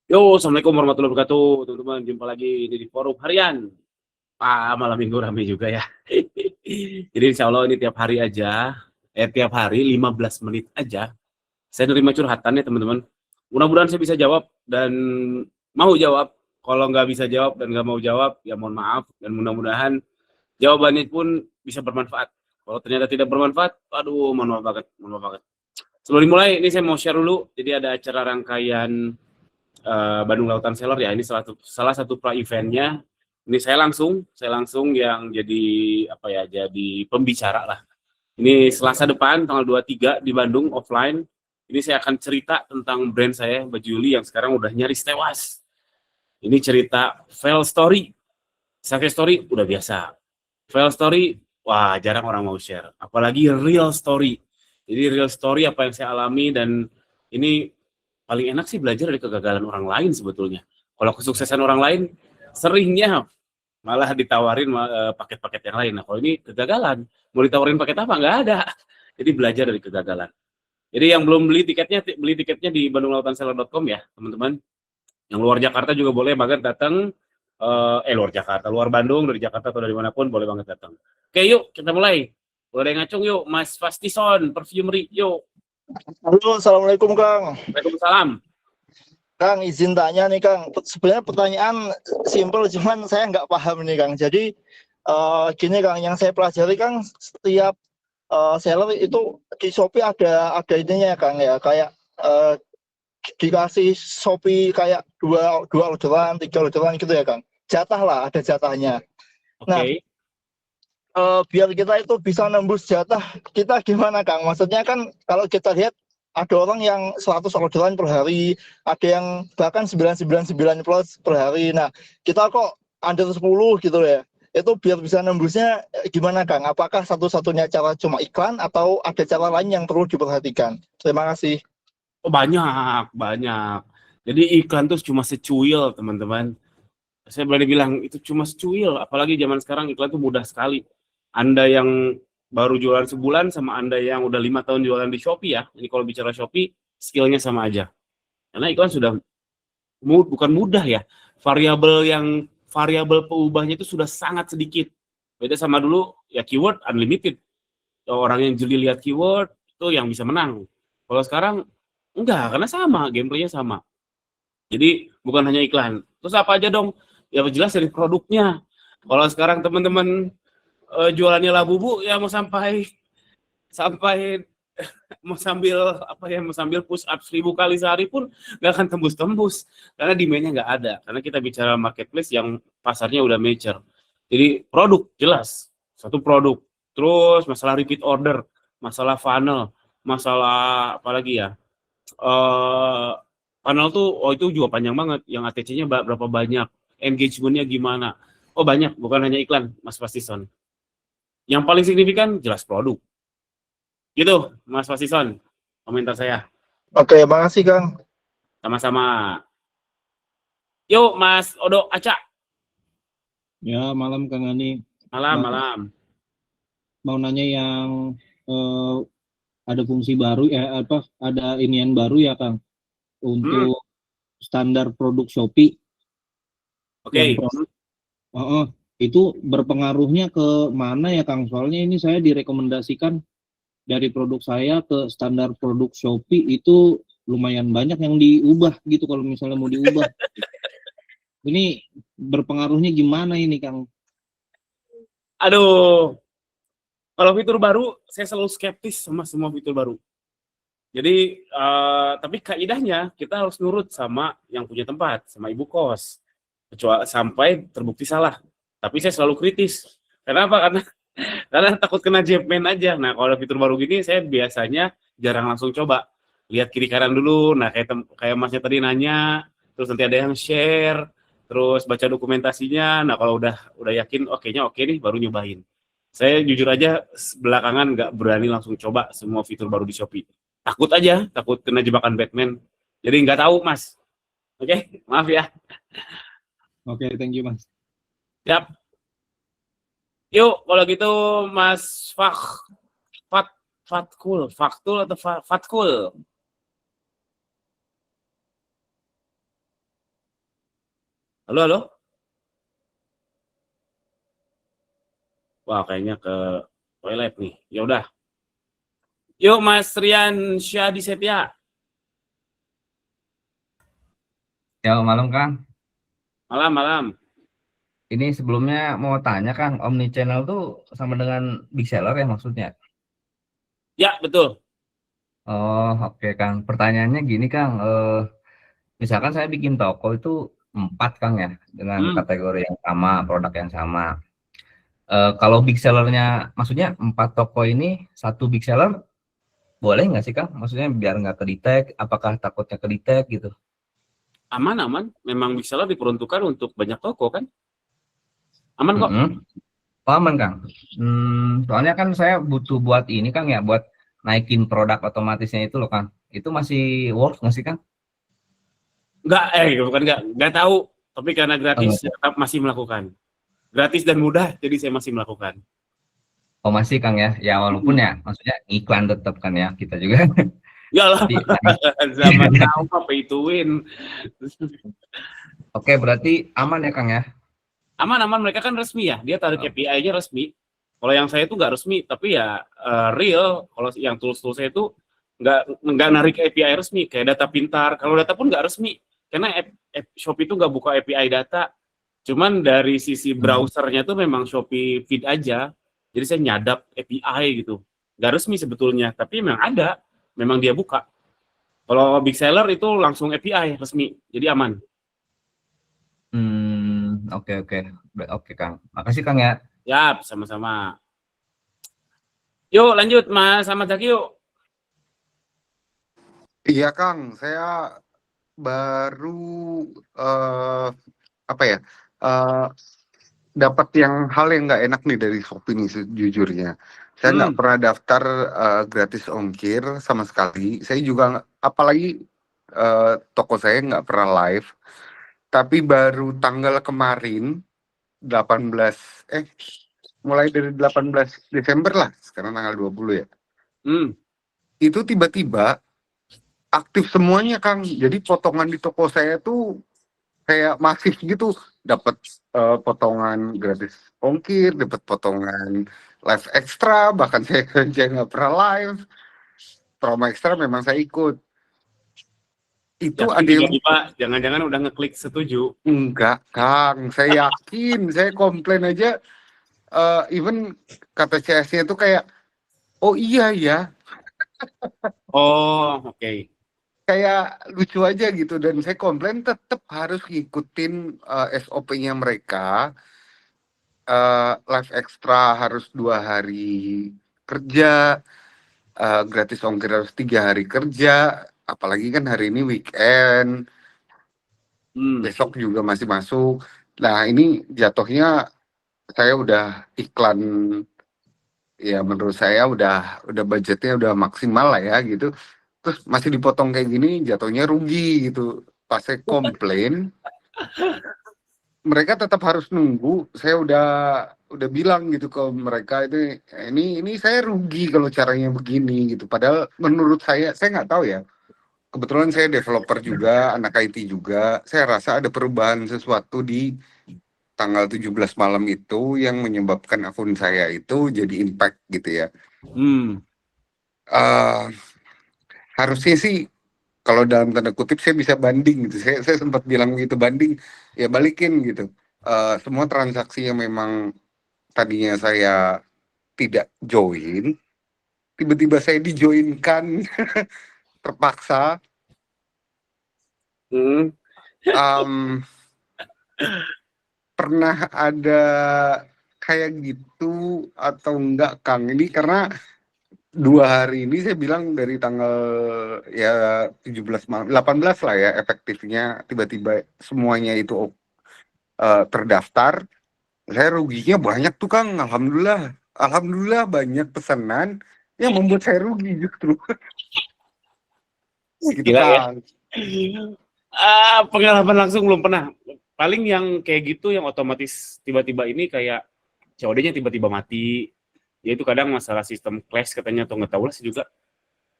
Yo, assalamualaikum warahmatullahi wabarakatuh, teman-teman. Jumpa lagi di forum harian. Malam minggu rame juga ya. Jadi insya Allah ini tiap hari aja, tiap hari 15 menit aja. Saya nerima curhatan ya teman-teman. Mudah-mudahan saya bisa jawab dan mau jawab. Kalau nggak bisa jawab dan nggak mau jawab, ya mohon maaf. Dan mudah-mudahan jawabannya pun bisa bermanfaat. Kalau ternyata tidak bermanfaat, aduh, mohon maaf banget, mohon maaf banget. Sebelum dimulai, ini saya mau share dulu. Jadi ada acara rangkaian Bandung Lautan Seller ya, ini salah satu pra eventnya. Ini saya langsung yang jadi apa ya, jadi pembicara lah. Ini Selasa depan tanggal 23 di Bandung offline. Ini saya akan cerita tentang brand saya Baju Yuli yang sekarang udah nyaris tewas. Ini cerita fail story. Success story udah biasa. Fail story, wah jarang orang mau share. Apalagi real story. Jadi real story apa yang saya alami, dan ini paling enak sih belajar dari kegagalan orang lain sebetulnya. Kalau kesuksesan orang lain, seringnya malah ditawarin paket-paket yang lain. Nah kalau ini kegagalan, mau ditawarin paket apa? Nggak ada. Jadi belajar dari kegagalan. Jadi yang belum beli tiketnya di bandunglautanseller.com ya teman-teman. Yang luar Jakarta juga boleh banget datang. Luar Jakarta, luar Bandung, dari Jakarta atau dari manapun boleh banget datang. Oke, yuk kita mulai. Boleh ngacung yuk, Mas Fastison, Perfumery, yuk. Halo, Assalamualaikum Kang. Waalaikumsalam. Kang, izin tanya nih Kang. Sebenarnya pertanyaan simpel, cuman saya nggak paham nih Kang. Jadi gini Kang, yang saya pelajari Kang, setiap seller itu di Shopee ada ininya ya Kang ya, kayak dikasih Shopee kayak dua orderan, 3 orderan gitu ya Kang. Jatah lah, ada jatahnya. Nah, Oke. biar kita itu bisa nembus jatah kita gimana Kang? Maksudnya kan kalau kita lihat ada orang yang 100 orderan per hari, ada yang bahkan 999 plus per hari. Nah, kita kok under 10 gitu ya. Itu biar bisa nembusnya gimana Kang? Apakah satu-satunya cara cuma iklan atau ada cara lain yang perlu diperhatikan? Terima kasih. Oh, banyak, banyak. Jadi iklan tuh cuma secuil, teman-teman. Saya berani bilang itu cuma secuil, apalagi zaman sekarang iklan tuh mudah sekali. Anda yang baru jualan sebulan sama Anda yang udah 5 tahun jualan di Shopee ya. Ini kalau bicara Shopee, skillnya sama aja. Karena iklan sudah bukan mudah ya. Variabel peubahnya itu sudah sangat sedikit. Beda sama dulu ya, keyword unlimited. Orang yang jeli lihat keyword itu yang bisa menang. Kalau sekarang enggak, karena sama, gameplaynya sama. Jadi bukan hanya iklan. Terus apa aja dong? Ya jelas dari produknya. Kalau sekarang teman-teman jualannya Labubu ya mau sampai sampai mau sambil apa ya, mau sambil push up 1000 kali sehari pun nggak akan tembus-tembus karena demandnya nggak ada, karena kita bicara marketplace yang pasarnya udah mature. Jadi produk jelas satu produk, terus masalah repeat order, masalah funnel, masalah apa lagi ya, eh funnel tuh itu juga panjang banget, yang ATC-nya berapa banyak, engagementnya gimana. Oh banyak, bukan hanya iklan Mas Pastison. Yang paling signifikan jelas produk. Gitu, Mas Fasison, komentar saya. Oke, makasih Kang. Sama-sama. Yuk, Mas Odo Aca. Ya, malam Kang Ani. Malam, Nah, malam. mau nanya yang eh, ada fungsi baru ya, ada inian baru ya Kang untuk standar produk Shopee yang Oke. itu berpengaruhnya ke mana ya Kang? Soalnya ini saya direkomendasikan dari produk saya ke standar produk Shopee itu lumayan banyak yang diubah gitu kalau misalnya mau diubah. Ini berpengaruhnya gimana ini Kang? Aduh, kalau fitur baru, saya selalu skeptis sama semua fitur baru. Jadi, tapi kaidahnya kita harus nurut sama yang punya tempat, sama ibu kos. Kecuali sampai terbukti salah. Tapi saya selalu kritis. Kenapa? Karena takut kena Japman aja. Nah, kalau fitur baru gini, saya biasanya jarang langsung coba. Lihat kiri kanan dulu. Nah, kayak Masnya tadi nanya, terus nanti ada yang share, terus baca dokumentasinya. Nah, kalau udah yakin, oke nih, baru nyobain. Saya jujur aja belakangan nggak berani langsung coba semua fitur baru di Shopee. Takut aja, takut kena jebakan Batman. Jadi nggak tahu, Mas. Oke, maaf ya. Oke, thank you Mas. Siap. Yuk, kalau gitu Mas Fat, Faktul atau Fatkul? Halo, halo. Wah, kayaknya ke toilet nih. Ya udah. Yuk, Mas Rian Syadi Setia. Ya, malam Kang. Malam, malam. Ini sebelumnya mau tanya Kang, omnichannel tuh sama dengan big seller ya maksudnya? Ya, betul. Oh, oke Kang. Pertanyaannya gini Kang, misalkan saya bikin toko itu 4 Kang ya, dengan Hmm. kategori yang sama, produk yang sama. Kalau big sellernya, maksudnya 4 toko ini satu big seller, boleh nggak sih Kang? Maksudnya biar nggak ke-detect, apakah takutnya ke-detect gitu? Aman, aman. Memang big seller diperuntukkan untuk banyak toko kan? Aman kok. Aman Kang. Soalnya kan saya butuh buat ini Kang ya, buat naikin produk otomatisnya itu loh Kang. Itu masih works nggak sih Kang? Enggak, bukan enggak tahu. Tapi karena gratis, Oh, tetap masih melakukan. Gratis dan mudah, jadi saya masih melakukan. oh, masih Kang ya. Ya walaupun ya, maksudnya iklan tetap kan ya kita juga. Ya lah, Tapi, nah, zaman now apa itu win. oke berarti aman ya Kang ya. Aman-aman, mereka kan resmi ya. Dia tarik Oh, API-nya resmi. Kalau yang saya itu nggak resmi, tapi ya real. Kalau yang tools-tools saya itu nggak narik API resmi, kayak data pintar. Kalau data pun nggak resmi, karena Shopee itu nggak buka API data. Cuman dari sisi browsernya tuh memang Shopee feed aja. Jadi saya nyadap API gitu. Nggak resmi sebetulnya, tapi memang ada. Memang dia buka. Kalau big seller itu langsung API resmi, jadi aman. oke oke. Oke Kang. Makasih Kang ya. Ya, sama-sama. Yuk lanjut Mas Ahmad Zaki yuk. Iya Kang, saya baru eh apa ya dapat hal yang nggak enak nih dari Shopee nih sejujurnya. Saya nggak pernah daftar gratis ongkir sama sekali. Saya juga apalagi toko saya nggak pernah live. Tapi baru tanggal kemarin 18 mulai dari 18 Desember lah, sekarang tanggal 20 ya. Itu tiba-tiba aktif semuanya Kang. Jadi potongan di toko saya tuh kayak masif gitu, dapat potongan gratis ongkir, dapat potongan live extra, bahkan saya kerja nggak pernah live, promo extra memang saya ikut. Itu Yakin ada yang tiba-tiba jangan-jangan udah ngeklik setuju. enggak Kang, saya yakin, saya komplain aja, even kata CS-nya itu kayak, oh iya ya, Oh, oke. kayak lucu aja gitu, dan saya komplain tetap harus ngikutin SOP-nya mereka. Live extra harus 2 hari kerja, gratis ongkir harus 3 hari kerja, apalagi kan hari ini weekend, besok juga masih masuk. Nah ini jatuhnya saya udah iklan, ya menurut saya udah budgetnya udah maksimal lah ya gitu, terus masih dipotong kayak gini, jatuhnya rugi gitu. Pas saya komplain, mereka tetap harus nunggu. Saya udah bilang gitu ke mereka, ini saya rugi kalau caranya begini gitu. Padahal menurut saya nggak tahu ya. Kebetulan saya developer juga, anak IT juga. Saya rasa ada perubahan sesuatu di tanggal 17 malam itu yang menyebabkan akun saya itu jadi impact gitu ya. Harusnya sih kalau dalam tanda kutip saya bisa banding gitu. Saya sempat bilang gitu, banding ya balikin gitu. Semua transaksi yang memang tadinya saya tidak join, tiba-tiba saya dijoinkan terpaksa. Pernah ada kayak gitu atau enggak Kang? Ini karena 2 hari ini saya bilang dari tanggal ya 17 malam, 18 lah ya efektifnya, tiba-tiba semuanya itu terdaftar. Saya ruginya banyak tuh Kang, alhamdulillah banyak pesanan yang membuat saya rugi justru. Gitu Gila ya. Kang. Pengalaman langsung belum pernah. Paling yang kayak gitu yang otomatis tiba-tiba ini kayak COD-nya tiba-tiba mati. Ya itu kadang masalah sistem clash katanya, atau nggak tahu lah sih juga.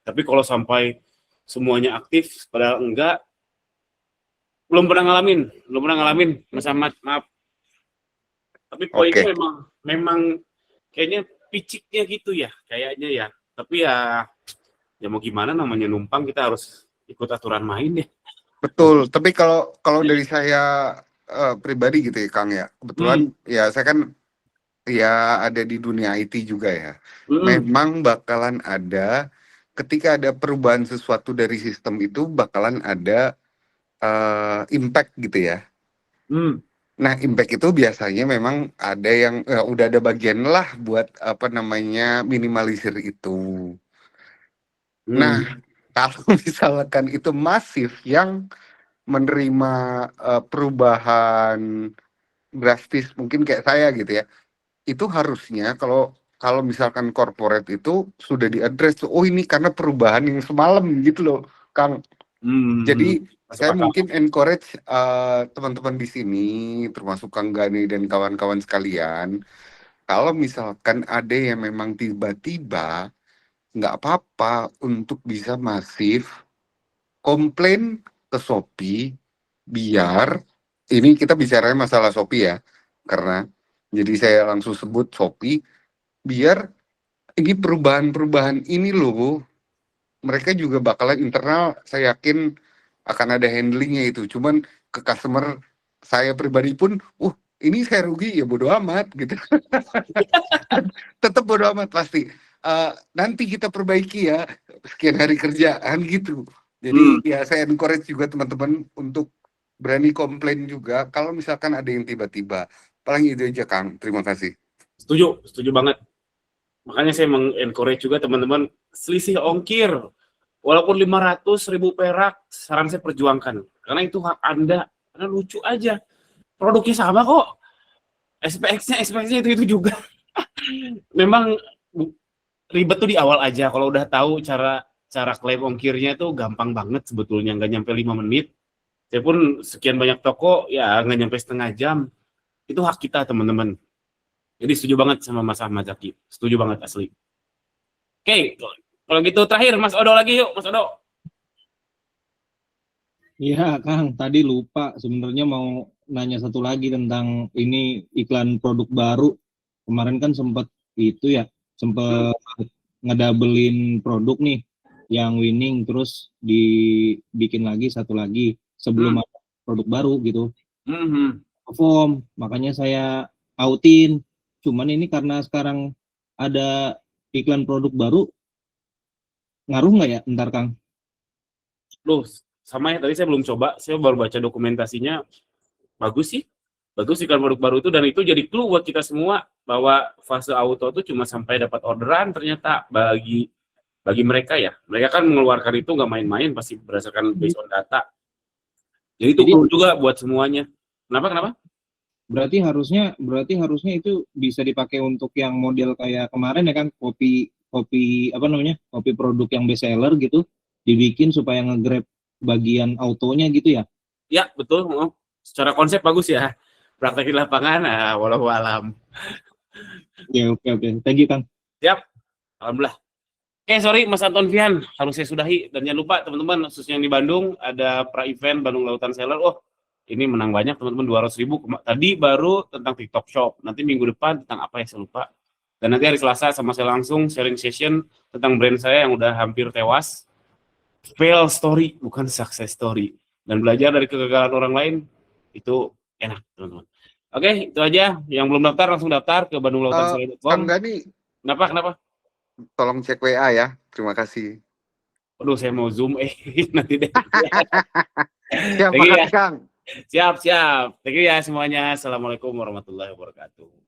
Tapi kalau sampai semuanya aktif padahal enggak, Belum pernah ngalamin, Mas Ahmad, maaf. Tapi poinnya Oke, memang kayaknya piciknya gitu ya, kayaknya ya. Tapi ya mau gimana, namanya numpang, kita harus ikut aturan main ya. betul. Tapi kalau kalau dari saya pribadi gitu ya, Kang ya. Hmm, Kebetulan ya saya kan ya ada di dunia IT juga ya. hmm, Memang bakalan ada ketika ada perubahan sesuatu dari sistem itu bakalan ada impact gitu ya. hmm, Nah, impact itu biasanya memang ada yang udah ada bagian lah buat apa namanya minimalisir itu. Nah, hmm, kalau misalkan itu masif yang menerima perubahan drastis mungkin kayak saya gitu ya, itu harusnya kalau kalau misalkan corporate itu sudah diadres, oh ini karena perubahan yang semalam gitu loh, Kang. hmm. Jadi Masuk saya akal. mungkin encourage teman-teman di sini, termasuk Kang Gani dan kawan-kawan sekalian, kalau misalkan ada yang memang tiba-tiba, nggak apa-apa untuk bisa masif komplain ke Shopee, biar ini kita bicara masalah Shopee ya, karena jadi saya langsung sebut Shopee, biar ini perubahan-perubahan ini loh, mereka juga bakalan internal, saya yakin akan ada handlingnya itu. Cuman ke customer saya pribadi pun, ini saya rugi ya bodo amat gitu. Tetap bodo amat pasti. Nanti kita perbaiki ya sekian hari kerjaan gitu. Hmm, Jadi ya saya encourage juga teman-teman untuk berani komplain juga kalau misalkan ada yang tiba-tiba. Paling itu aja Kang. Terima kasih. setuju banget. Makanya saya mengencourage juga teman-teman, selisih ongkir. Walaupun 500.000 perak, saran saya perjuangkan. Karena itu hak Anda. Karena lucu aja. Produknya sama kok. SPX-nya itu juga. Memang ribet tuh di awal aja. Kalau udah tahu cara cara klaim ongkirnya tuh gampang banget sebetulnya, nggak nyampe 5 menit. Saya pun sekian banyak toko, ya nggak nyampe setengah jam. Itu hak kita, teman-teman. Jadi setuju banget sama Mas Ahmad Zaki. Setuju banget, asli. Oke, kalau gitu terakhir Mas Odo lagi yuk, Mas Odo. Iya, Kang, tadi lupa sebenarnya mau nanya satu lagi tentang ini iklan produk baru. Kemarin kan sempat itu ya, Hmm, sempat ngedabelin produk nih yang winning terus dibikin lagi satu lagi sebelum hmm, ada produk baru gitu. hmm, hmm. Perform, makanya saya outin. Cuman ini karena sekarang ada iklan produk baru, ngaruh nggak ya ntar, Kang? Loh, sama ya, tadi saya belum coba, saya baru baca dokumentasinya. Bagus sih. Bagus iklan produk baru itu, dan itu jadi clue buat kita semua bahwa fase auto itu cuma sampai dapat orderan ternyata bagi bagi mereka ya. Mereka kan mengeluarkan itu nggak main-main, pasti berdasarkan based on data. Jadi itu Jadi clue juga buat semuanya. Kenapa? Kenapa? berarti harusnya itu bisa dipakai untuk yang model kayak kemarin ya kan, kopi kopi apa namanya, kopi produk yang best seller gitu, dibikin supaya nge-grab bagian autonya gitu ya. Ya, betul. Oh, secara konsep bagus ya. Praktek di lapangan, walau alam. Ya, oke oke, thank you, Kang. Siap. Alhamdulillah. Oke, sorry Mas Anton Fian, harus saya sudahi. Dan jangan lupa teman-teman, khususnya yang di Bandung, ada pra-event Bandung Lautan Seller. Oh, ini menang banyak teman-teman, 200.000. Tadi baru tentang TikTok Shop. Nanti minggu depan tentang apa ya, saya lupa. Dan nanti hari Selasa sama saya langsung sharing session tentang brand saya yang udah hampir tewas. Fail story, bukan success story. Dan belajar dari kegagalan orang lain, itu enak, teman-teman. Oke, itu aja. Yang belum daftar, langsung daftar ke Kang bandunglautanseller.com. Gani, Kenapa? Kenapa? tolong cek WA ya. Terima kasih. Aduh, saya mau zoom, nanti deh. Siap, Thank you ya. makasih Kang. Siap, siap. Thank you ya semuanya. Assalamualaikum warahmatullahi wabarakatuh.